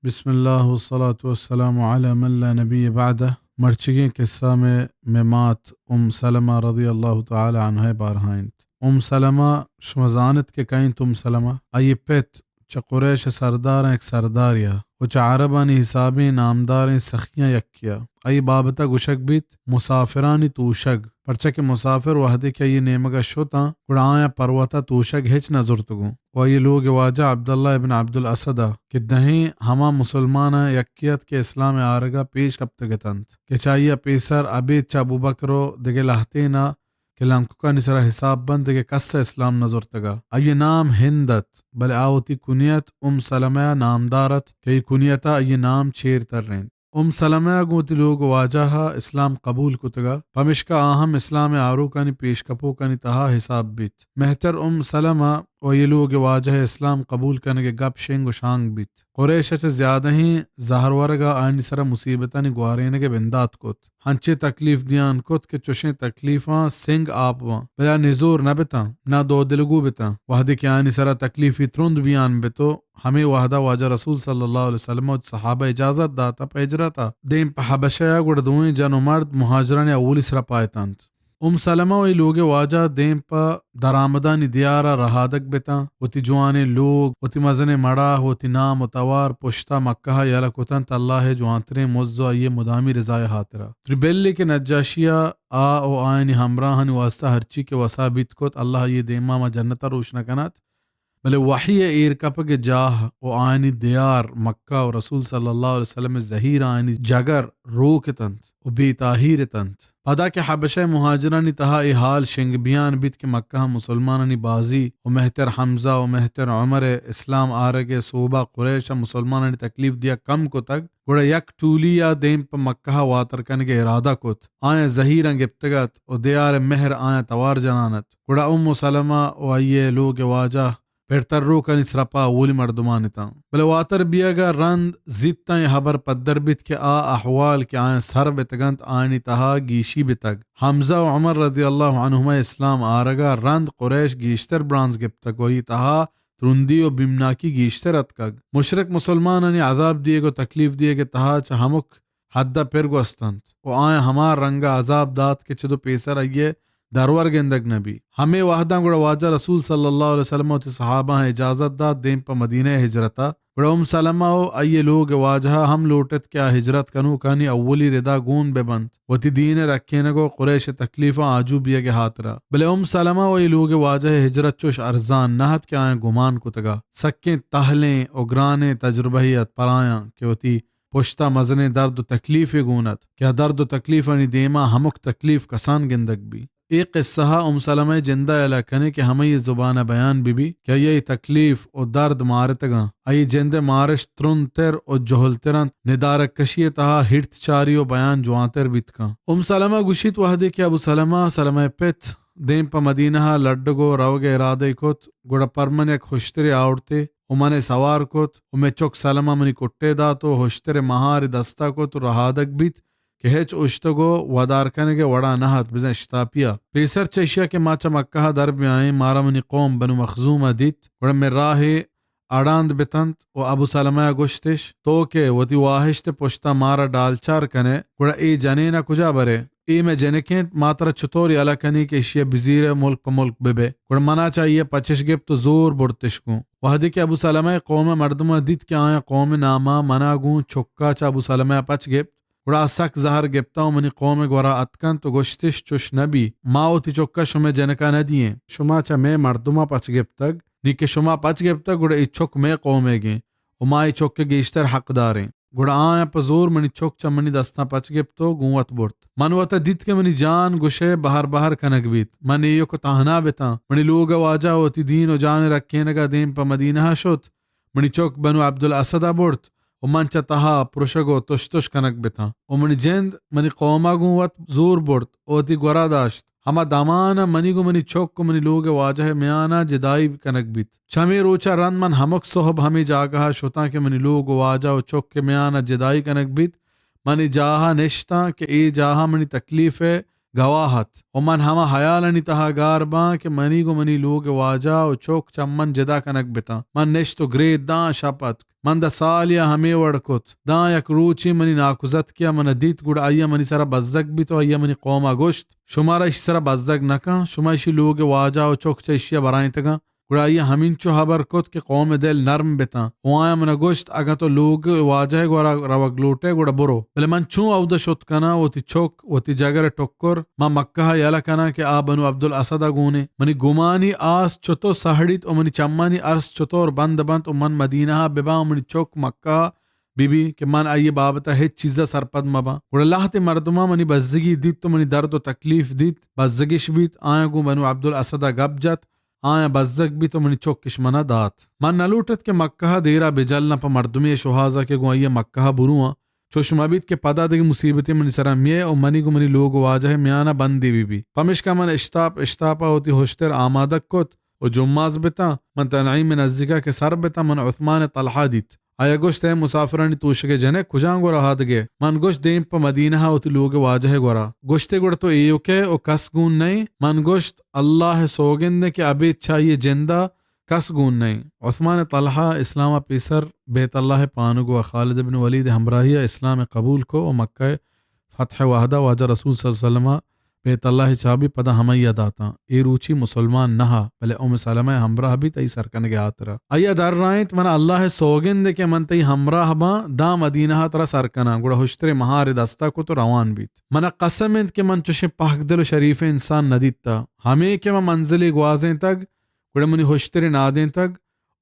بسم اللہ والصلاة والسلام علی من لا نبی بعدہ۔ مرچگیں قصہ میں مات سلمہ رضی اللہ تعالی عنہ بارہائنت سلمہ شمزانت کے کہیں سلمہ آئی پیت چا قریش سردار ایک سرداریا و چا عربانی حسابیں نامداریں سخیاں یکیا آئی بابتا گشک بیت مسافرانی توشگ پرچہ کے مسافر وحدے کیا یہ نیمگا شوتا گڑا آیا پرواتا توشگ ہچ نظرتگو و یہ لوگ واجہ عبداللہ ابن عبدالاسدہ کہ دہیں ہما مسلمانہ یکیت کے اسلام آرگا پیش کبتگتند کہ چاہیے پیسر ابید چا ابو بکرو دگے لہتینا کہ لنکو کا نسرا حساب بند دگے کس اسلام نظرتگا آئی نام ہندت بلے آوتی کنیت سلمہ نامدارت کہ یہ کنیتا یہ نام چیر تر رہن سلمہ گوتی لوگ واجہا اسلام قبول کتگا پمشکا آہم اسلام آرو کانی پیش کپو کانی تہا حساب بیت مہتر سلمہ و یہ لوگ واجہ اسلام قبول کرنے کے گپ شنگ و شانگ بیت قریش سے زیادہ ہی زہر ورگا آئینی سرا مصیبتانی گوارین کے بندات کت ہنچے تکلیف دیان کت کے چوشیں تکلیفاں سنگ آپواں بلا نزور نہ بتا نہ دو دلگو بتا وحدی کے آئینی سرا تکلیفی ترند بیان بتو ہمیں وحدہ واجہ رسول صلی اللہ علیہ وسلم و صحابہ اجازت داتا پہ اجراتا دیم پہ حبشہ گوڑ دوئیں جن و مرد مہاجران اولی سرا پائتاند سلمہ وی لوگ واجہ دیم پا درآمدانی دیارہ رہادک بیتا ہوتی جوانے لوگ ہوتی مزنے مڑا ہوتی نام و توار پشتا مکہ یالا کتن اللہ جوانترے موزو آئیے مدامی رضائے حاطرہ تربیلی کے نجاشیہ او آئینی ہمراہن واسطہ ہرچی کے وسا بیت کت اللہ یہ دیما ما جنتا روشنا کنات بلے وحی ایر کپ کے جاہ او آئینی دیار مکہ و رسول صلی اللہ علیہ وسلم زہیر آئینی جگر روکتند و بیتاہیرتند پدا کے حبشہ مہاجرانی تہا ای حال شنگ بیان بیت کے مکہ مسلمانانی بازی و مہتر حمزہ و مہتر عمر اسلام آرگے صوبہ قریش مسلمانانی تکلیف دیا کم کو تک گوڑا یک ٹولی یا دیم پا مکہ واتر کنگے ارادہ کت آیا زہیرنگ ابتگت و دیار مہر آیا توار جنانت گوڑا سلمہ و آئیے لوگ واجہ پھر ترو کنی سرپا اولی مردمانتا بلے واتر بیاگا رند زیتا حبر پدر بیت کے احوال کے آئیں سر بتگنت آئینی تہا گیشی بتگ حمزہ و عمر رضی اللہ عنہما اسلام آرگا رند قریش گیشتر برانز گپتگ وہی تہا ترندی و بیمناکی گیشتر اتکگ مشرک مسلمانانی عذاب دیے گو تکلیف دیے گے تہا چا ہمک حدہ پھر گو استند و آئیں ہمار رنگا عذاب دات کے چدو پیسر آئیے درور گندگ نبی ہمیں وحدہ گوڑا واجہ رسول صلی اللہ علیہ وسلم و صحابہ اجازت دا دیم پا مدینہ ہجرتا گوڑا سلمہ و آئیے لوگ واجہ ہم لوٹت کیا ہجرت کنو کانی اولی ردا گون بے بند و تی دین رکھے نگو قریش تکلیفاں آجو بیا کے ہاترا بلے سلمہ و یہ لوگ واجہ ہجرت چوش ارزان نہت کیا آئیں گمان کتگا سکیں تہلیں اگرانے تجربہیت پرایاں کہ وہ تی پشتا مزنے درد و تکلیف گونت کیا درد و تکلیف انی دیما ہمک تکلیف کسان گندگ بھی ایک قصہ سلمہ جندہ علاقنے کہ ہمیں یہ زبانہ بیان بھی کیا یہ تکلیف و درد مارتگاں ای جند مارش ترن تر و جہل ترن ندارک کشی تہا ہرت چاری و بیان جوانتر بیتکاں سلمہ گشیت وحدے کہ ابو سلمہ پت دیم پا مدینہ لڈگو روگے ارادے کت گوڑا پرمن یک خوشتر آوڑتے من سوار کت میں چک سلمہ منی کٹے دا تو ہوشتر مہار دستا کو تو رہادک بیت کہ ہیچ اشتگو ودار کنگے وڑا نہت بزن اشتاپیا پیسر چشیا کے ماچا مکہ در بیائیں مارا منی قوم بنو مخزوم دیت وڑا میں راہ اڑاند بتنت و ابو سلمہ گشتش تو کہ وتی واہشت پشتا مارا ڈالچار کنے وڑا ای جنینا کجا برے ای میں جنکیں ماتر چطوری علا کنی کہ اشیا بزیر ملک پا ملک ببے وڑا منا چاہیے پچش گپ تو زور بڑتشکوں وحدی کہ ابو سلمہ قوم مردمہ دیت کے آیا قوم ناما منا گون چکا چا ابو سلمہ پچ گپ وڑا سک زہر گپتا منی قوم گورا اتکن تو گشتش چوش نبی ماو تی چکا شما جنکا ندیئیں شما چا میں مردمہ پچ گپتگ نیکے شما پچ گپتگ گوڑا ای چک میں قومے گیں و ما ای چک کے گیشتر حق داریں گوڑا آیا پا زور منی چک چا منی دستا پچ گپتو گونت برت منوتا دیت کے منی جان گوشے بہر کنگ بیت منی ایو کو تاہنا بیتا منی لوگا واجہ ہوتی دین و جان رکھینگا دیم پا مدینہ شد منی چک بنو عبدالاسدہ برت و منچا تہا پرشگو تش کنک بیتا و منی جند منی قوما گوت زور برت اوتی گورا داشت ہما دامانا منی گو منی چوک کو منی لوگ واجہ میانا جدائی کنک بیت چمی روچا رن من ہمک صحب ہمیں جاگہا شتا کہ منی لوگ واجہ و چوک کے میانا جدائی کنک بیت منی جاہا نشتا کہ ای جاہا منی تکلیف ہے گواہت و من ہما حیالنی تہا گار باں کہ منی گو منی لوگ واجہ و چوک چمن جدا کنک بتا من نشت و گرید داں شپت من دا سالیا ہمیں وڑکت داں یک روچی منی ناکزت کیا من دیت گوڑ آیا منی سرا بزک بھی تو آیا منی قوما گوشت شمارا اش سرا بزک نکا شما اشی لوگ واجہ و چوک چا اشیا برائیں تگا گوڑا آیا ہمین چو حبر کت کہ قوم دل نرم بتا و آیا من گوشت اگا تو لوگ واجہ گورا روگ لوٹے گوڑا برو بلے من چون او دا شت کنا و تی چوک و تی جگر ٹکر ما مکہ یلا کنا کہ آ بنو عبدالاسد گونے منی گمانی آس چتو سہڑیت و منی چمانی ارس چطور بند بند و من مدینہ ببا و منی چوک مکہ بی بی کہ من آئیے بابتا ہے چیزا سرپد مبا گوڑا اللہ تے مردمہ منی بزگی دیت تو منی درد و تکلیف دیت بزگش بیت آیا گو بنو عبدالاسد گب جت آیا بزگ بھی تو منی چوکش منا دات من نلوٹت کے مکہ دیرا بجلنا پا مردمی شوہازا کے گو آئیے مکہ بروان چوشما بیت کے پدا دے مصیبتی منی سرا میے او منی گو منی لوگ واجہ میانا بندی بی پمشکا من اشتاپا ہوتی ہوشتر آمادک کت و جماز بتا من تنعیم نزدیکا کے سر بتا من عثمان طلحہ دیت آیا گوشت ہے مسافرانی توشکے جنے کجاں گورا ہاتھ گے من گوشت دیم پا مدینہ ہوتی لوگ واجہ گورا گوشتے گوڑا تو ایوکے او کس گون نہیں من گوشت اللہ سوگن نے کہ ابھی چاہیے جندہ کس گون نہیں عثمان طلحہ اسلام پیسر بیت اللہ پانگو خالد بن ولید ہمراہیہ اسلام قبول کو و مکہ فتح وحدہ واجہ رسول صلی اللہ علیہ وسلم بیت اللہ چابی پدا ہمیہ داتا اے روچی مسلمان نہا بلے ام سلمہ ہمراہ بھی تئی سرکنگے آترا ایا در رائنت من اللہ سوگن دے کہ من تئی ہمراہ با دا مدینہ ترا سرکنا گوڑا ہوشتر مہار دستا کو تو روان بیت من قسم اند کہ من چشے پاک دل و شریف انسان ندیتا ہمیں کہ من منزلی گوازیں تک گوڑا منی ہوشتر نادیں تک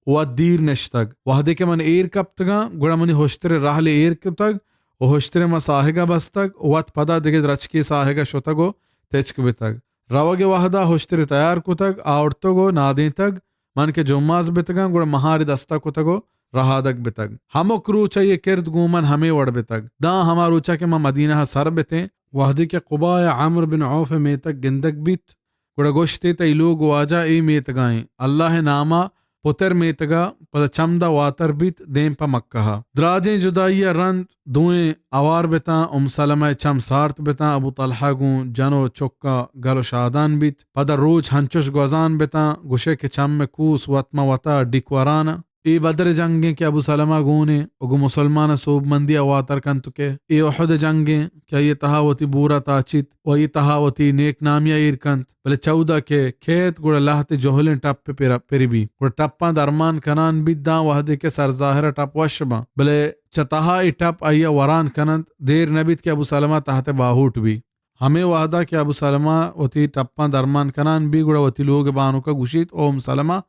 و دیر نشتگ وحدے کہ من ایر کب تگا گوڑا منی ہوشتر راہل ایر کب تک و ہوشتر ما ساہگا بستگ وات پدا دگے رچکی ساہگا شتگو تیچک بتگ روگ وحدہ ہوشتر تیار کتگ آورتگو نادیں تگ من کے جماز بتگا گوڑا مہاری دستا کتگو رہادک بتگ ہمو کروچا یہ کرد گومن ہمیں وڑ بتگ دا ہما روچا کے ما مدینہ سر بتیں وحدی کے قبا عمر بن عوف میں تک گندک بیت گوڑا گوشتے تی لوگ واجہ اے میتگائیں اللہ نامہ پتر میتگا پدا چمدہ واتر بیت دیم پا مکہ دراجیں جدائیہ رند دوئیں اوار بتا ام سلمہ چم سارت بتا ابو طلحہ گون جنو چکا گلو شادان بیت پدا روچ ہنچوش گوزان بتا گوشے کے چم میں کوس وطمہ وطا ڈکورانا ای بدر جنگیں کہ ابو سلمہ گونے اگو مسلمان صوب مندی اواتر کنتو کے ای احد جنگیں کہ یہ تہاوتی بورا تاچیت و یہ تہاوتی نیک نامیا ایر کنت بلے 14 کے کھیت گوڑا لہت جوہلیں ٹپ پری بھی گوڑا ٹپاں درمان کنان بیت داں وحدے کے سر ظاہرہ ٹپ وشبا بلے چتہا ای ٹپ آئیا وران کنند دیر نبیت کہ ابو سلمہ تحت باہوٹ بھی ہمیں وعدہ کہ ابو سلمہ وتی ٹپاں درمان کنان بھی گوڑا وتی لوگ بانو کا گوشیت او ام سلمہ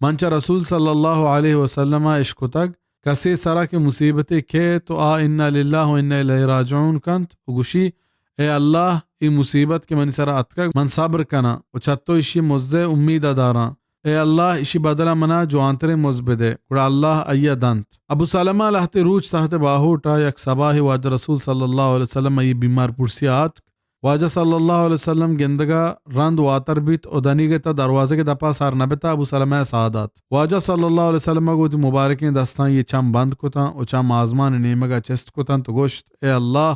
منچا رسول صلی اللہ علیہ وسلم عشق تک کسی سرا کے مصیبتیں کھے تو آ انا للہ و انا الیہ راجعون کنت گوشی اے اللہ ای مصیبت کے من سرا اتکا من صبر کنا و چھتو اشی مزدے امید داراں اے اللہ اشی بدلا منا جو آنترے مزبدے گوڑا اللہ ایا دانت ابو سلمہ لہتے روچ تحت باہوٹا یک صباح واجہ رسول صلی اللہ علیہ وسلم ای بیمار پرسی آت واجہ صلی اللہ علیہ وسلم گندگا رند واتر بیت او دنی گتا دروازے کے دپا سار نبتا ابو سلمہ سعادات واجہ صلی اللہ علیہ وسلم کو تی مبارکیں دستان یہ چم بند کتا او چم آزمان نیمگا چست کتا تو گوشت اے اللہ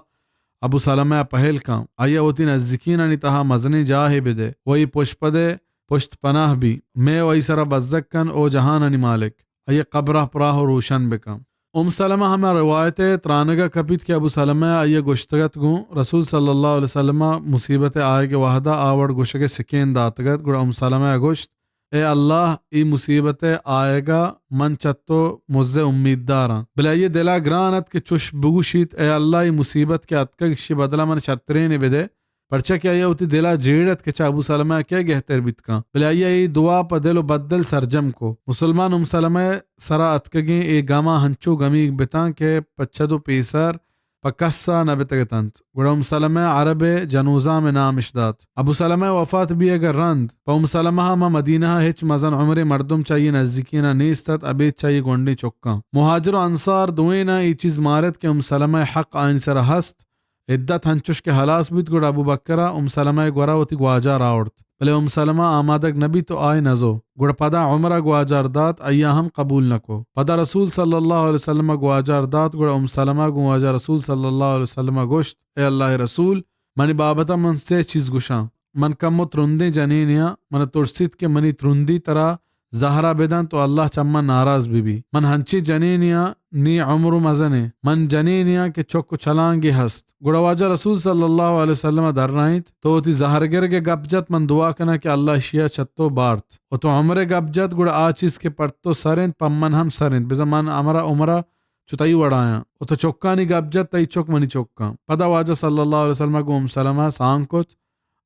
ابو سلمہ پہل کام آیا وہ تی نزدیکین انتہا مزنی جاہی بدے وہی پشپدے پشت پناہ بھی میں وہی سرا بزدک کن او جہان انی مالک آیا قبرہ پراہ و روشن بکم ام سلمہ ہمیں روایت ترانگا کپیت کہ ابو سلمہ آئیے گوشتگت گوں رسول صلی اللہ علیہ وسلم مصیبت آئے کے وحدہ آوڑ گوشک سکین داتگت گوڑا ام سلمہ گوشت اے اللہ ای مصیبت آئے گا من چتو مزے امید داراں بلا یہ دلا گرانت کے چش بگوشیت اے اللہ ای مصیبت کے اتکا کشی بدلا من شترین بدے پرچہ کیا یہ ہوتی دلا جیڑت کے چا ابو سلمہ کیا گہتر بیت کا بلا یہ دعا پا دل و بدل سرجم کو مسلمان ام سلمہ سرا اتکگیں اے گاما ہنچو گمی بتاں کے پچھدو پیسر پکسا نبتگتنت گوڑا ام سلمہ عرب جنوزہ میں نام اشداد ابو سلمہ وفات بھی اگر رند پا ام سلمہ ما مدینہ ہچ مزن عمر مردم چاہیے نزدیکینا نیستت ابیت چاہیے گونڈی چکا مہاجر و انصار دوئینا ای چیز مارت کہ ام سلمہ حق آئین سر ہست عدت ہنچوش کے حلاس بیت گوڑا ابو بکرہ ام سلمہ گورا ہوتی گواجہ راوڑت بلے ام سلمہ آمادک نبی تو آئے نزو گوڑا پدا عمرہ گواجار دات ایا ہم قبول نکو پدا رسول صلی اللہ علیہ وسلم گواجار دات گوڑا ام سلمہ گواجہ رسول صلی اللہ علیہ وسلم گوشت اے اللہ رسول منی بابتا من سے چیز گشاں من کم ترندے جنینیا من ترسید کہ منی ترندی ترا زہرا بدن تو اللہ چما ناراض بھی من ہنچی جنینیا نی عمر مزنے من جنینیا کہ چوک چھلانگی ہست گڑواجہ رسول صلی اللہ علیہ وسلم در رہیت تو تی زہرگر کے گبجت من دعا کنا کہ اللہ شیا چھتو بارت و تو عمر گبجت گڑ آچیز کے پرتو سرند پم من ہم سرند بزا من عمرہ عمرہ چتائی وڑایا و تو چوکانی گبجت تئی چوک منی چوکاں پدا واجہ صلی اللہ علیہ وسلم کو سلمہ سانگ کت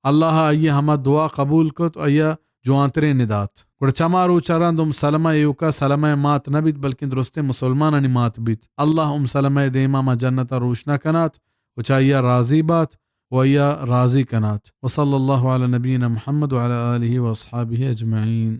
اللہ آئیے ہما دعا قبول کت آئیے جوانترے ندات گڑ چمارو چرند سلمہ ایوکا سلمہ مات نبیت بلکہ درستے مسلمانانی مات بیت اللہ سلمہ دیما ما جنتا روشنا کنات و چاہیے راضی بات و یا راضی کنات وصلی اللہ علی نبینا محمد وعلی آلہ و اصحابہ اجمعین.